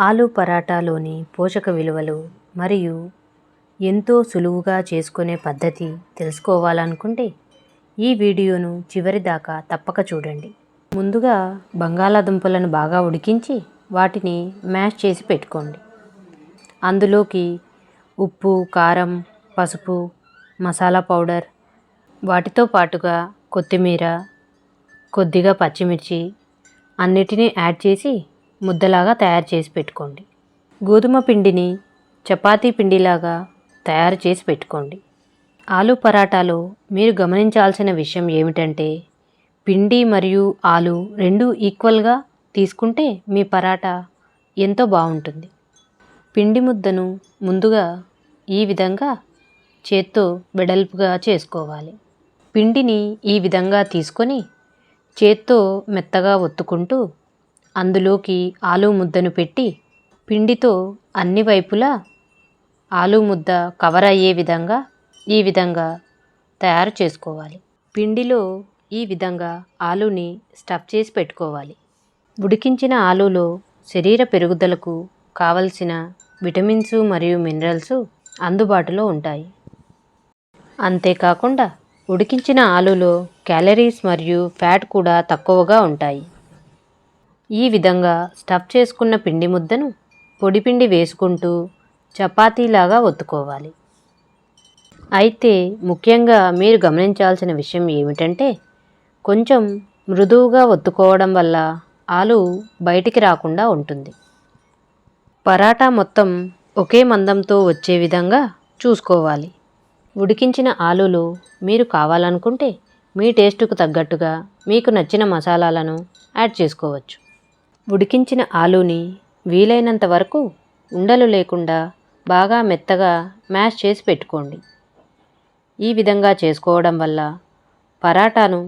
ఆలు పరాటాలోని పోషక విలువలు మరియు ఎంతో సులువుగా చేసుకునే పద్ధతి తెలుసుకోవాలనుకుంటే ఈ వీడియోను చివరి దాకా తప్పక చూడండి. ముందుగా బంగాళాదుంపలను బాగా ఉడికించి వాటిని మ్యాష్ చేసి పెట్టుకోండి. అందులోకి ఉప్పు, కారం, పసుపు, మసాలా పౌడర్, వాటితో పాటుగా కొత్తిమీర, కొద్దిగా పచ్చిమిర్చి అన్నిటినీ యాడ్ చేసి ముద్దలాగా తయారు చేసి పెట్టుకోండి. గోధుమ పిండిని చపాతీ పిండిలాగా తయారు చేసి పెట్టుకోండి. ఆలు పరాటాలో మీరు గమనించాల్సిన విషయం ఏమిటంటే పిండి మరియు ఆలు రెండు ఈక్వల్గా తీసుకుంటే మీ పరాటా ఎంతో బాగుంటుంది. పిండి ముద్దను ముందుగా ఈ విధంగా చేత్తో వెడల్పుగా చేసుకోవాలి. పిండిని ఈ విధంగా తీసుకొని చేత్తో మెత్తగా ఒత్తుకుంటూ అందులోకి ఆలు ముద్దను పెట్టి పిండితో అన్ని వైపులా ఆలు ముద్ద కవర్ అయ్యే విధంగా ఈ విధంగా తయారు చేసుకోవాలి. పిండిలో ఈ విధంగా ఆలుని స్టఫ్ చేసి పెట్టుకోవాలి. ఉడికించిన ఆలులో శరీర పెరుగుదలకు కావలసిన విటమిన్స్ మరియు మినరల్స్ అందుబాటులో ఉంటాయి. అంతేకాకుండా ఉడికించిన ఆలులో క్యాలరీస్ మరియు ఫ్యాట్ కూడా తక్కువగా ఉంటాయి. ఈ విధంగా స్టఫ్ చేసుకున్న పిండి ముద్దను పొడిపిండి వేసుకుంటూ చపాతీలాగా ఒత్తుకోవాలి. అయితే ముఖ్యంగా మీరు గమనించాల్సిన విషయం ఏమిటంటే కొంచెం మృదువుగా ఒత్తుకోవడం వల్ల ఆలు బయటికి రాకుండా ఉంటుంది. పరాటా మొత్తం ఒకే మందంతో వచ్చే విధంగా చూసుకోవాలి. ఉడికించిన ఆలులో మీరు కావాలనుకుంటే మీ టేస్టుకు తగ్గట్టుగా మీకు నచ్చిన మసాలాలను యాడ్ చేసుకోవచ్చు. ఉడికించిన ఆలుని వీలైనంత వరకు ఉండలు లేకుండా బాగా మెత్తగా మ్యాష్ చేసి పెట్టుకోండి. ఈ విధంగా చేసుకోవడం వల్ల పరాటాను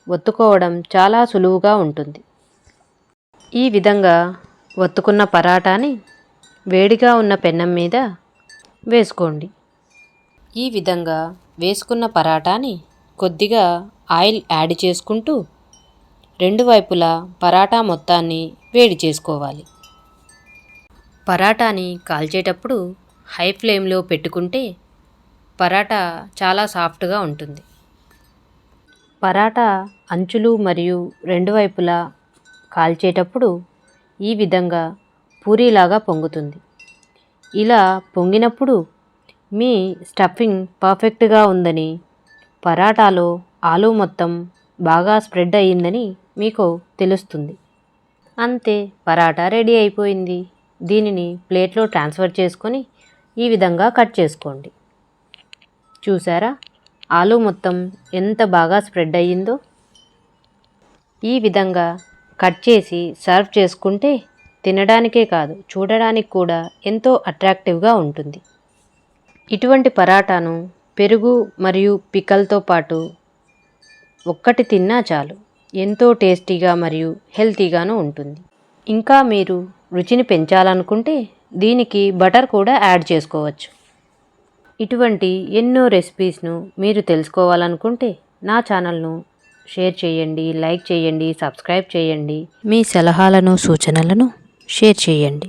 ఒత్తుకోవడం చాలా సులువుగా ఉంటుంది. ఈ విధంగా ఒత్తుకున్న పరాటాని వేడిగా ఉన్న పెన్నం మీద వేసుకోండి. ఈ విధంగా వేసుకున్న పరాటాని కొద్దిగా ఆయిల్ యాడ్ చేసుకుంటూ రెండు వైపులా పరాటా మొత్తాన్ని వేడి చేసుకోవాలి. పరాటాని కాల్చేటప్పుడు హై ఫ్లేమ్లో పెట్టుకుంటే పరాటా చాలా సాఫ్ట్గా ఉంటుంది. పరాటా అంచులు మరియు రెండు వైపులా కాల్చేటప్పుడు ఈ విధంగా పూరీలాగా పొంగుతుంది. ఇలా పొంగినప్పుడు మీ స్టఫింగ్ పర్ఫెక్ట్గా ఉందని, పరాటాలో ఆలు మొత్తం బాగా స్ప్రెడ్ అయ్యిందని మీకు తెలుస్తుంది. అంతే, పరాటా రెడీ అయిపోయింది. దీనిని ప్లేట్లో ట్రాన్స్ఫర్ చేసుకొని ఈ విధంగా కట్ చేసుకోండి. చూసారా ఆలు మొత్తం ఎంత బాగా స్ప్రెడ్ అయ్యిందో. ఈ విధంగా కట్ చేసి సర్వ్ చేసుకుంటే తినడానికే కాదు చూడడానికి కూడా ఎంతో అట్రాక్టివ్గా ఉంటుంది. ఇటువంటి పరాటాను పెరుగు మరియు పికల్తో పాటు ఒక్కటి తిన్నా చాలు, ఎంతో టేస్టీగా మరియు హెల్తీగాను ఉంటుంది. ఇంకా మీరు రుచిని పెంచాలనుకుంటే దీనికి బటర్ కూడా యాడ్ చేసుకోవచ్చు. ఇటువంటి ఎన్నో రెసిపీస్ను మీరు తెలుసుకోవాలనుకుంటే నా ఛానల్ను షేర్ చేయండి, లైక్ చేయండి, సబ్స్క్రైబ్ చేయండి. మీ సలహాలను సూచనలను షేర్ చేయండి.